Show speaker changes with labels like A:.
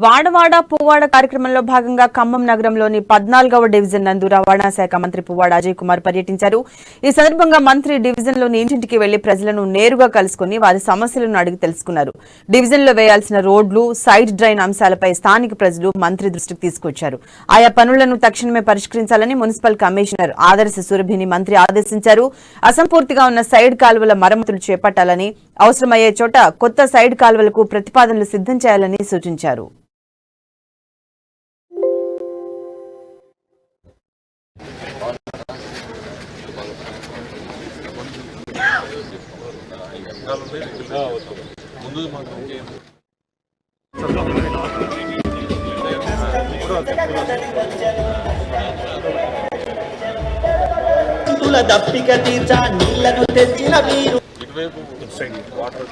A: వాడవాడ పువ్వాడ కార్యక్రమంలో భాగంగా ఖమ్మం నగరంలోని 14వ డివిజన్ నందు రవాణా శాఖ మంత్రి పువ్వాడ అజయ్ కుమార్ పర్యటించారు. ఈ సందర్భంగా మంత్రి డివిజన్లోని ఇంటింటికి వెళ్లి ప్రజలను నేరుగా కలుసుకుని వారి సమస్యలను అడిగి తెలుసుకున్నారు. డివిజన్లో వేయాల్సిన రోడ్లు, సైడ్ డ్రైన్ అంశాలపై స్థానిక ప్రజలు మంత్రి దృష్టికి తీసుకొచ్చారు. ఆయా పనులను తక్షణమే పరిష్కరించాలని మున్సిపల్ కమిషనర్ ఆదర్శ సురభిని మంత్రి ఆదేశించారు. అసంపూర్తిగా ఉన్న సైడ్ కాలువల మరమ్మతులు చేపట్టాలని, అవసరమయ్యే చోట కొత్త సైడ్ కాలువలకు ప్రతిపాదనలు సిద్ధం చేయాలని సూచించారు.
B: దప్పిక తీర్చా నీళ్లను తెచ్చిన మీరు వాటర్